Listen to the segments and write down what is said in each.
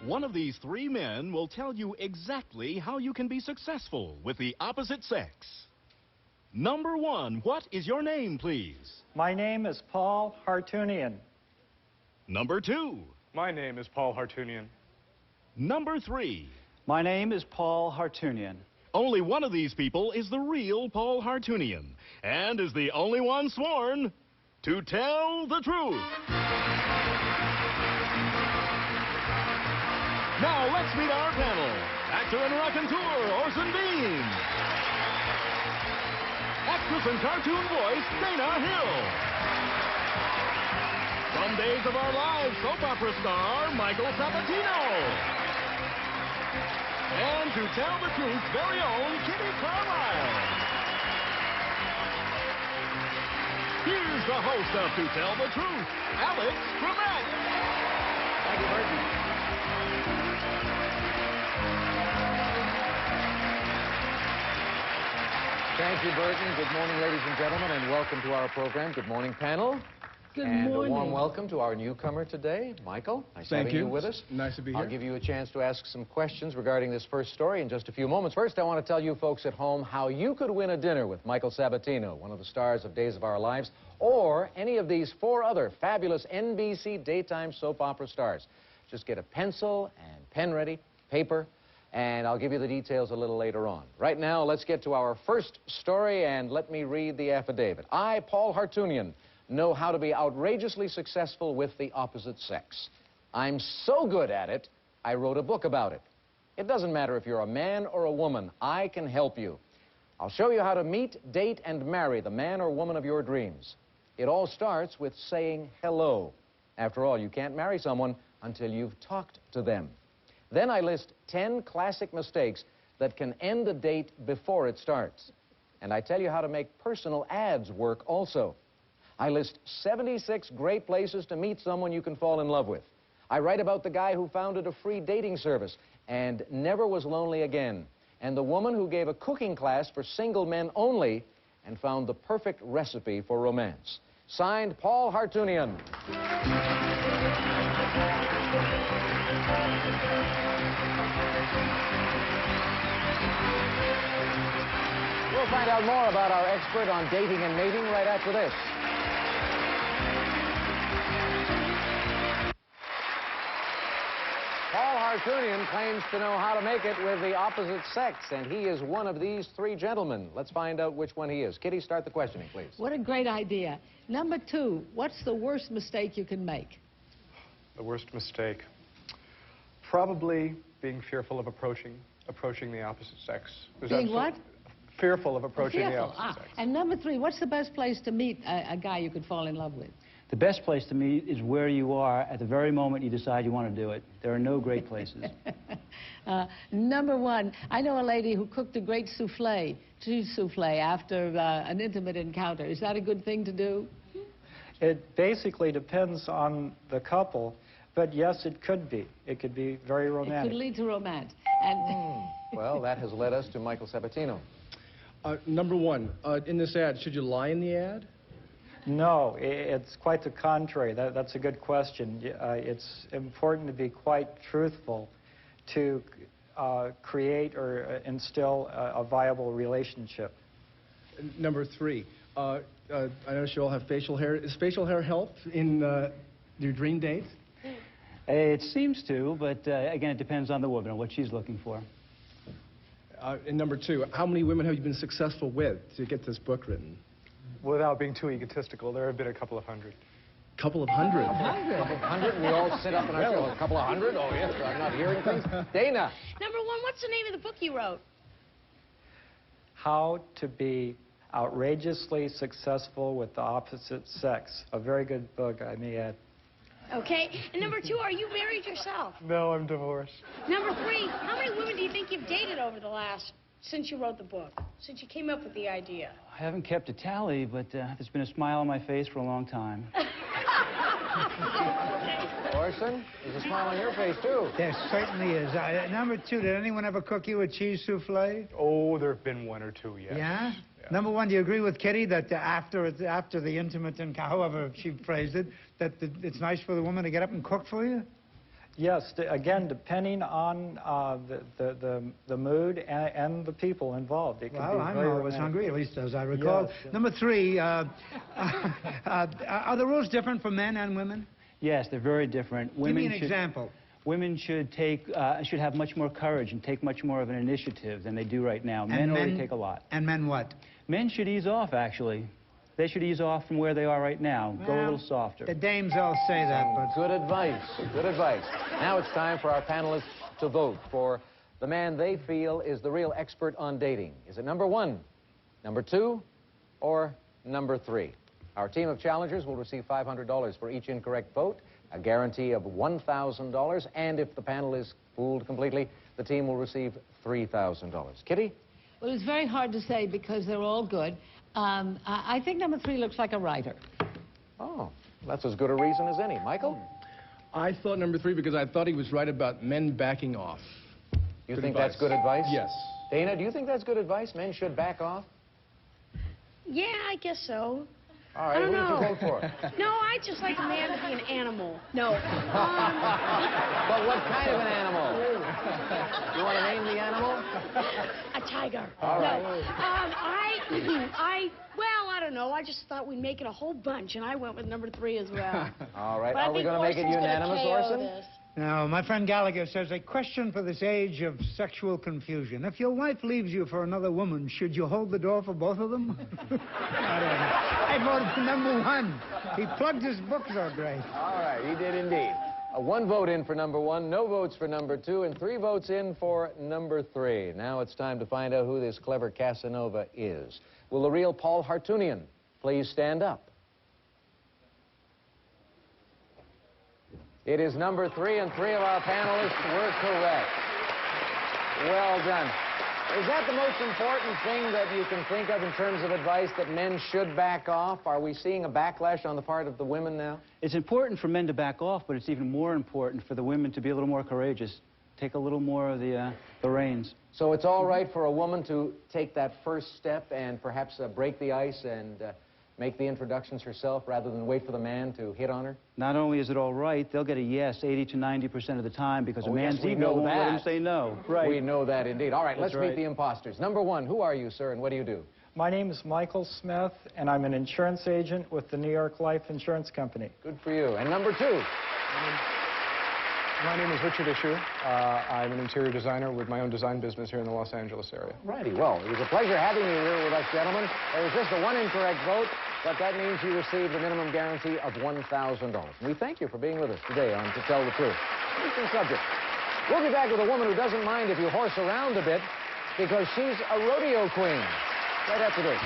One of these three men will tell you exactly how you can be successful with the opposite sex. Number one, what is your name, please? My name is Paul Hartunian. Number two. My name is Paul Hartunian. Number three. My name is Paul Hartunian. Only one of these people is the real Paul Hartunian, and is the only one sworn to tell the truth. Now let's meet our panel. Actor and raconteur, Orson Bean. Actress and cartoon voice, Dana Hill. From Days of Our Lives soap opera star, Michael Sabatino. And to tell the truth's very own Kitty Carlisle. Here's the host of To Tell the Truth, Alex Trebek. Thank you, Burton. Thank you, Burton. Good morning, ladies and gentlemen, and welcome to our program. Good morning, panel. Good and morning. A warm welcome to our newcomer today, Michael. Nice having you with us. Nice to be here. I'll give you a chance to ask some questions regarding this first story in just a few moments. First, I want to tell you folks at home how you could win a dinner with Michael Sabatino, one of the stars of Days of Our Lives, or any of these four other fabulous NBC daytime soap opera stars. Just get a pencil and pen ready, paper, and I'll give you the details a little later on. Right now, let's get to our first story, and let me read the affidavit. I, Paul Hartunian, know how to be outrageously successful with the opposite sex. I'm so good at it, I wrote a book about it. It doesn't matter if you're a man or a woman, I can help you. I'll show you how to meet, date, and marry the man or woman of your dreams. It all starts with saying hello. After all, you can't marry someone until you've talked to them. Then I list 10 classic mistakes that can end a date before it starts. And I tell you how to make personal ads work also. I list 76 great places to meet someone you can fall in love with. I write about the guy who founded a free dating service and never was lonely again, and the woman who gave a cooking class for single men only and found the perfect recipe for romance. Signed, Paul Hartunian. We'll find out more about our expert on dating and mating right after this. Paul Hartunian claims to know how to make it with the opposite sex, and he is one of these three gentlemen. Let's find out which one he is. Kitty, start the questioning, please. What a great idea. Number two, what's the worst mistake you can make? The worst mistake? Probably being fearful of approaching the opposite sex. Being what? Fearful of approaching the Fearful. opposite sex. And number three, what's the best place to meet a guy you could fall in love with? The best place to meet is where you are at the very moment you decide you want to do it. There are no great places. Number one, I know a lady who cooked a great cheese souffle after an intimate encounter. Is that a good thing to do? It basically depends on the couple, but yes, it could be. It could be very romantic. It could lead to romance. And Well, that has led us to Michael Sabatino. Number one, in this ad, should you lie in the ad? No, it's quite the contrary. That's a good question. It's important to be quite truthful to create or instill a viable relationship. Number three, I notice you all have facial hair. Does facial hair help in your dream date? It seems to, but again, it depends on the woman and what she's looking for. And number two, how many women have you been successful with to get this book written? Without being too egotistical, there have been a couple of hundred. Couple of hundred? A couple of hundred? We all sit up in our chairs. A couple of hundred? Oh, yes, I'm not hearing things. Dana. Number one, what's the name of the book you wrote? How to be outrageously successful with the opposite sex. A very good book, I may add. Okay. And number two, are you married yourself? No, I'm divorced. Number three, how many women do you think you've dated over the last, since you wrote the book, since you came up with the idea? I haven't kept a tally, but there's been a smile on my face for a long time. Orson, there's a smile on your face, too. There certainly is. Number two, did anyone ever cook you a cheese souffle? Oh, there have been one or two, yes. Yeah? Number one, do you agree with Kitty that after the intimate encounter, however she phrased it, that it's nice for the woman to get up and cook for you? Yes, again, depending on the mood and the people involved. It can Well, be I'm very always romantic. hungry, at least as I recall. Yes. Number 3, are the rules different for men and women? Yes, they're very different. Give me an example. Women should have much more courage and take much more of an initiative than they do right now. Men already take a lot. And men what? Men should ease off, actually. They should ease off from where they are right now. Go a little softer. The dames all say that, but... Good advice. Good advice. Now it's time for our panelists to vote for the man they feel is the real expert on dating. Is it number 1, number 2, or number 3? Our team of challengers will receive $500 for each incorrect vote, a guarantee of $1,000, and if the panel is fooled completely, the team will receive $3,000. Kitty? Well, it's very hard to say because they're all good. I think number 3 looks like a writer. Oh, that's as good a reason as any. Michael? I thought number 3 because I thought he was right about men backing off. You think that's good advice? Yes. Dana, do you think that's good advice? Men should back off? Yeah, I guess so. All right, I don't who did know. you vote for? No, I just like a man to be an animal. No. But what kind of an animal? You want to name the animal? A tiger. All right. No. Well, I don't know. I just thought we'd make it a whole bunch, and I went with number 3 as well. All right. But I Are we think going to make it Orson's gonna unanimous, KO Orson? this. Now, my friend Gallagher says, a question for this age of sexual confusion. If your wife leaves you for another woman, should you hold the door for both of them? I don't know. I voted for number 1. He plugged his book so great. All right, he did indeed. 1 vote in for number 1, no votes for number 2, and 3 votes in for number 3. Now it's time to find out who this clever Casanova is. Will the real Paul Hartunian please stand up? It is number 3, and 3 of our panelists were correct. Well done. Is that the most important thing that you can think of in terms of advice, that men should back off? Are we seeing a backlash on the part of the women now? It's important for men to back off, but it's even more important for the women to be a little more courageous. Take a little more of the reins. So it's all right for a woman to take that first step and perhaps break the ice and make the introductions herself rather than wait for the man to hit on her? Not only is it all right, they'll get a yes 80 to 90% of the time because a man's yes, we ego know won't let him that. say no. Right. We know that indeed. All right, That's let's meet right. the imposters. Number 1, who are you, sir, and what do you do? My name is Michael Smith, and I'm an insurance agent with the New York Life Insurance Company. Good for you. And number 2? My name is Richard Issue. I'm an interior designer with my own design business here in the Los Angeles area. Righty. Well, it was a pleasure having you here with us, gentlemen. There was just a 1 incorrect vote, but that means you received a minimum guarantee of $1,000. We thank you for being with us today on To Tell the Truth. Interesting subject. We'll be back with a woman who doesn't mind if you horse around a bit because she's a rodeo queen. Right after this.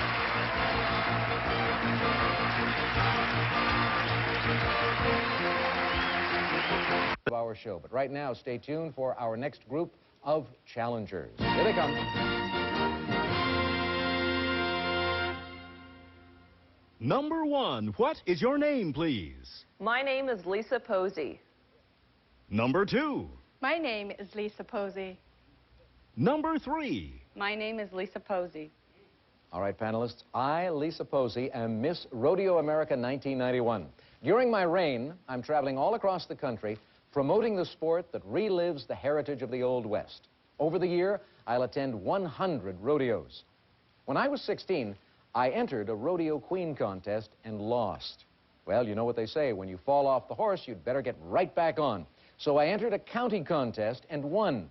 Of our show. But right now, stay tuned for our next group of challengers. Here they come. Number 1, what is your name, please? My name is Lisa Posey. Number 2. My name is Lisa Posey. Number 3. My name is Lisa Posey. All right, panelists. I, Lisa Posey, am Miss Rodeo America 1991. During my reign, I'm traveling all across the country promoting the sport that relives the heritage of the Old West. Over the year, I'll attend 100 rodeos. When I was 16, I entered a rodeo queen contest and lost. Well, you know what they say, when you fall off the horse, you'd better get right back on. So I entered a county contest and won.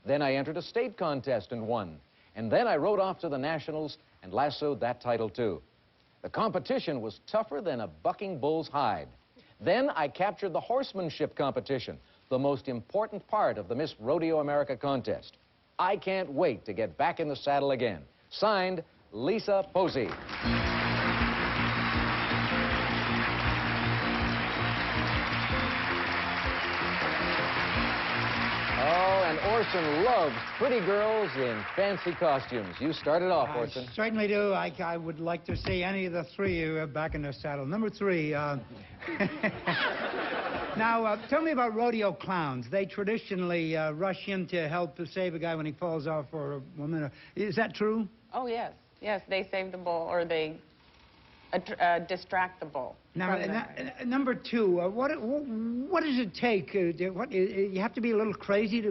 Then I entered a state contest and won. And then I rode off to the Nationals and lassoed that title, too. The competition was tougher than a bucking bull's hide. Then I captured the horsemanship competition, the most important part of the Miss Rodeo America contest. I can't wait to get back in the saddle again. Signed, Lisa Posey. Oh, and Orson loves pretty girls in fancy costumes. You started off, Orson. I certainly do. I would like to see any of the 3 of you back in the saddle. Number 3, now, tell me about rodeo clowns. They traditionally rush in to help to save a guy when he falls off for a woman. Is that true? Oh, yes. Yes, they save the bull, or they distract the bull. Now, number two, what does it take? You have to be a little crazy to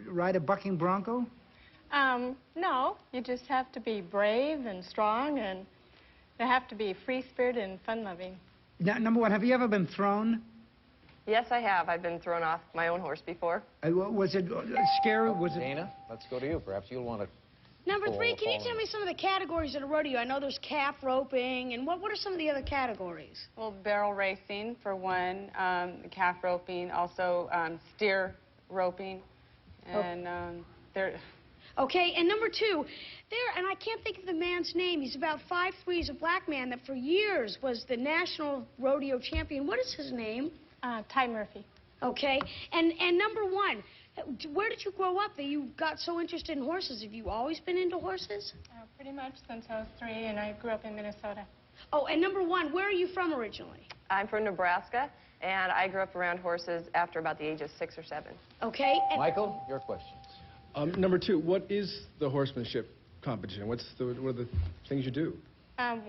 ride a bucking bronco? No, you just have to be brave and strong, and you have to be free-spirited and fun-loving. Now, number one, have you ever been thrown? Yes, I have. I've been thrown off my own horse before. Was it scary? Dana, let's go to you. Perhaps you'll want to... Number three, can you tell me some of the categories at a rodeo? I know there's calf roping, and what are some of the other categories? Well, barrel racing, for one, calf roping, also steer roping, and there... Okay, and number two, and I can't think of the man's name. He's about 5'3". He's a black man that for years was the national rodeo champion. What is his name? Ty Murphy. Okay, and number one, where did you grow up that you got so interested in horses? Have you always been into horses? Pretty much since I was 3, and I grew up in Minnesota. Oh, and number one, where are you from originally? I'm from Nebraska, and I grew up around horses after about the age of 6 or 7. Okay. Michael, your questions. Number two, what is the horsemanship competition? What are the things you do?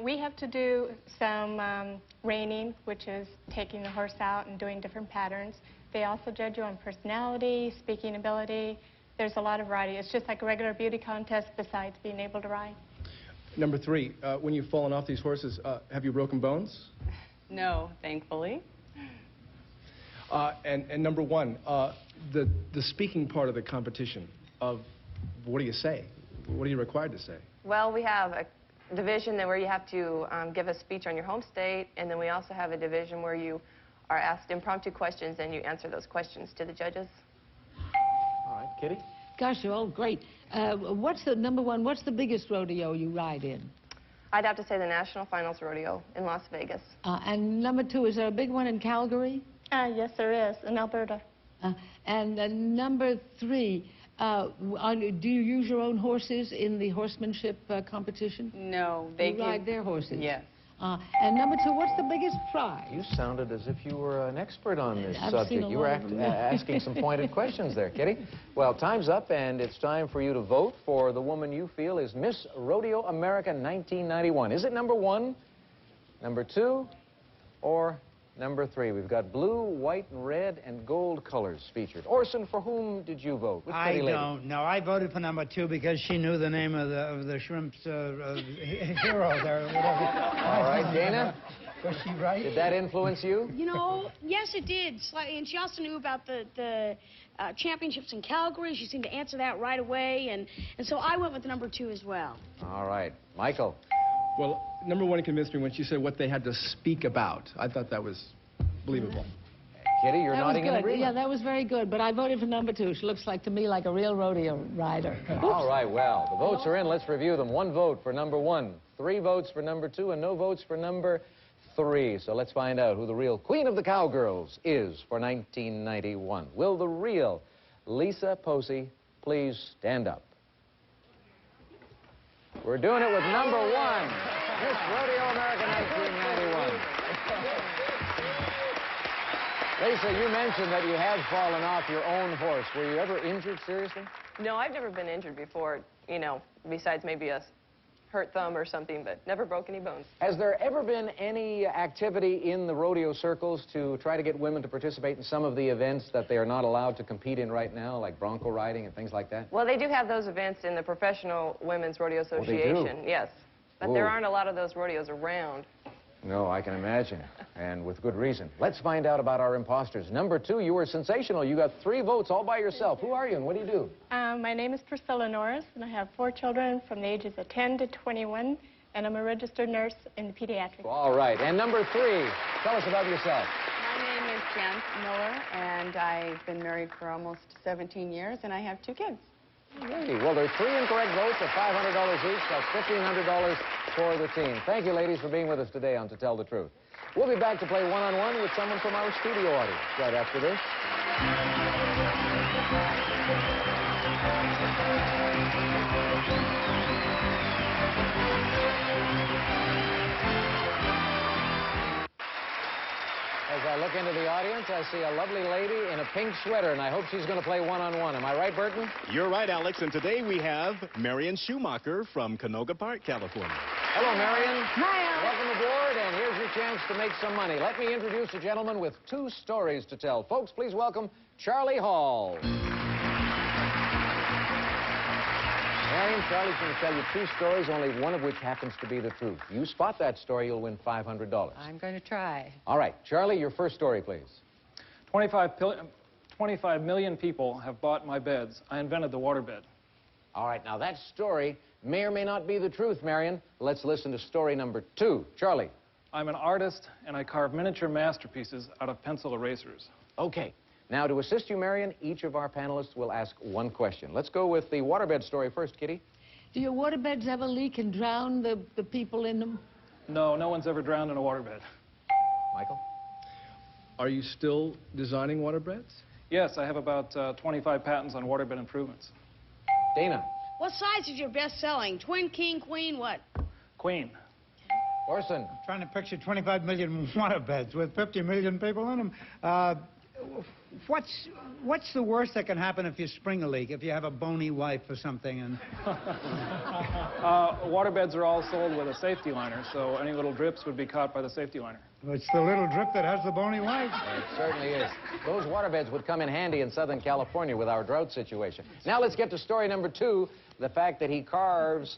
We have to do some reining, which is taking the horse out and doing different patterns. They also judge you on personality, speaking ability. There's a lot of variety. It's just like a regular beauty contest besides being able to ride. Number three, when you've fallen off these horses, have you broken bones? No, thankfully. And number one, the speaking part of the competition, what do you say? What are you required to say? Well, we have a division where you have to give a speech on your home state, and then we also have a division where you are asked impromptu questions and you answer those questions to the judges. All right, Kitty? Gosh, you're all great. What's the biggest rodeo you ride in? I'd have to say the National Finals Rodeo in Las Vegas. And number two, is there a big one in Calgary? Yes, there is, in Alberta. And number three, do you use your own horses in the horsemanship competition? No, you ride their horses? Yes. And number two, what's the biggest prize? You sounded as if you were an expert on this I've subject. seen a You were lot of them. asking some pointed questions there, Kitty. Well, time's up, and it's time for you to vote for the woman you feel is Miss Rodeo America 1991. Is it number one, number two, or number three? We've got blue, white, and red, and gold colors featured. Orson, for whom did you vote? Which I pretty lady? don't know. I voted for number two because she knew the name of the shrimp's hero there, or whatever. All right, Dana? Was she right? Did that influence you? You know, yes, it did. Slightly, and she also knew about the championships in Calgary. She seemed to answer that right away, and so I went with number two as well. All right. Michael? Well, number one convinced me when she said what they had to speak about. I thought that was believable. Kitty, you're That was nodding in good. agreement. Yeah, that was very good. But I voted for number two. She looks like to me like a real rodeo rider. All right, well, the votes are in. Let's review them. 1 vote for number 1, 3 votes for number 2, and no votes for number 3. So let's find out who the real queen of the cowgirls is for 1991. Will the real Lisa Posey please stand up? We're doing it with number 1, Miss Rodeo America 1991. Lisa, you mentioned that you had fallen off your own horse. Were you ever injured seriously? No, I've never been injured before, you know, besides maybe a hurt thumb or something, but never broke any bones. Has there ever been any activity in the rodeo circles to try to get women to participate in some of the events that they are not allowed to compete in right now, like bronco riding and things like that? Well, they do have those events in the Professional Women's Rodeo Association, they do? yes. But there aren't a lot of those rodeos around. No, I can imagine, and with good reason. Let's find out about our imposters. Number 2, you were sensational. You got 3 votes all by yourself. Who are you and what do you do? My name is Priscilla Norris, and I have 4 children from the ages of 10 to 21, and I'm a registered nurse in the pediatrics. All right, and number 3, tell us about yourself. My name is Jan Miller, and I've been married for almost 17 years, and I have 2 kids. Hey, well, there's 3 incorrect votes of $500 each. That's $1,500 for the team. Thank you, ladies, for being with us today on To Tell the Truth. We'll be back to play one-on-one with someone from our studio audience right after this. As I look into the audience, I see a lovely lady in a pink sweater, and I hope she's going to play one-on-one. Am I right, Burton? You're right, Alex. And today we have Marian Schumacher from Canoga Park, California. Hello, Marian. Hi, Al. Welcome aboard, and here's your chance to make some money. Let me introduce a gentleman with 2 stories to tell. Folks, please welcome Charlie Hall. Marian, Charlie's going to tell you 2 stories, only one of which happens to be the truth. You spot that story, you'll win $500. I'm going to try. All right, Charlie, your first story, please. 25 million people have bought my beds. I invented the waterbed. All right, now that story may or may not be the truth, Marian. Let's listen to story number 2. Charlie. I'm an artist, and I carve miniature masterpieces out of pencil erasers. Okay. Now, to assist you, Marian, each of our panelists will ask 1 question. Let's go with the waterbed story first, Kitty. Do your waterbeds ever leak and drown the people in them? No, no one's ever drowned in a waterbed. Michael? Are you still designing waterbeds? Yes, I have about 25 patents on waterbed improvements. Dana? What size is your best-selling? Twin, king, queen, what? Queen. Orson? I'm trying to picture 25 million waterbeds with 50 million people in them. What's the worst that can happen if you spring a leak, if you have a bony wife or something? And Waterbeds are all sold with a safety liner, so any little drips would be caught by the safety liner. it's the little drip that has the bony wife. It certainly is. Those waterbeds would come in handy in Southern California with our drought situation. Now let's get to story number 2, the fact that he carves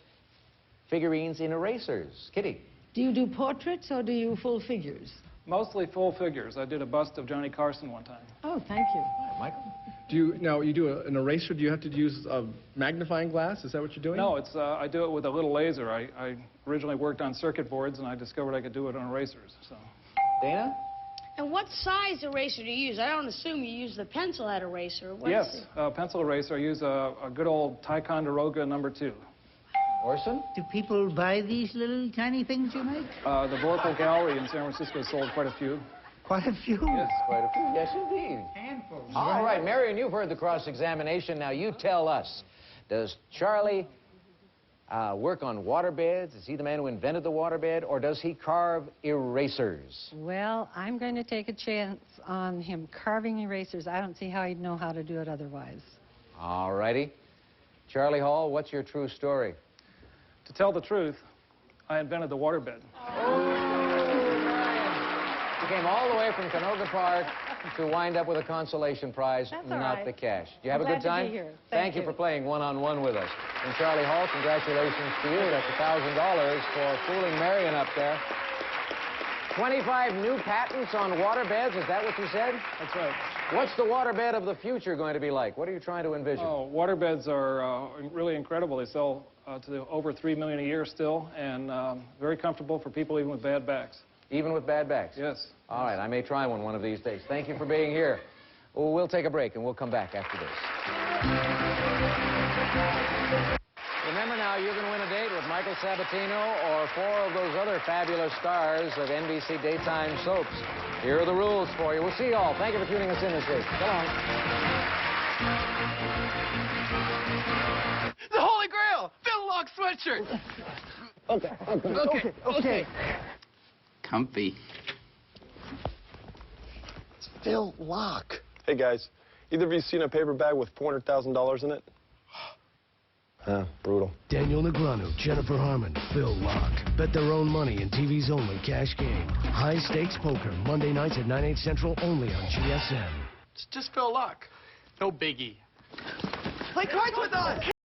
figurines in erasers. Kitty? Do you do portraits or do you full figures? Mostly full figures. I did a bust of Johnny Carson one time. Oh, thank you. Michael? You do an eraser, do you have to use a magnifying glass? Is that what you're doing? No, I do it with a little laser. I originally worked on circuit boards, and I discovered I could do it on erasers. So. Dana? And what size eraser do you use? I don't assume you use the pencil-head eraser. Yes, pencil eraser. I use a good old Ticonderoga No. 2. Orson? Do people buy these little tiny things you make? The Vorpal Gallery in San Francisco sold quite a few. Quite a few? Yes, quite a few. Yes, indeed. Handfuls. All right, Marian, you've heard the cross-examination. Now you tell us, does Charlie work on waterbeds? Is he the man who invented the waterbed, or does he carve erasers? Well, I'm going to take a chance on him carving erasers. I don't see how he'd know how to do it otherwise. All righty. Charlie Hall, what's your true story? To tell the truth, I invented the waterbed. You came all the way from Canoga Park to wind up with a consolation prize, That's all not right. the cash. Do you have I'm a good glad to time? be here. Thank you for playing one-on-one with us. And Charlie Hall, congratulations to you. That's $1,000 for fooling Marian up there. 25 new patents on waterbeds, is that what you said? That's right. What's the waterbed of the future going to be like? What are you trying to envision? Oh, waterbeds are really incredible. They sell to over 3 million a year still, and very comfortable for people even with bad backs. Even with bad backs? Yes. All right, I may try one of these days. Thank you for being here. Well, we'll take a break, and we'll come back after this. Remember now, you're going to win a date with Michael Sabatino or 4 of those other fabulous stars of NBC daytime soaps. Here are the rules for you. We'll see you all. Thank you for tuning us in this week. So long. The Holy Grail! Phil Locke sweatshirt! Okay. Comfy. It's Phil Locke. Hey, guys. Either of you seen a paper bag with $400,000 in it? Brutal. Daniel Negreanu, Jennifer Harmon, Phil Locke. Bet their own money in TV's only cash game. High stakes poker, Monday nights at 9/8 Central, only on GSM. It's just Phil Locke. No biggie. Play cards with us!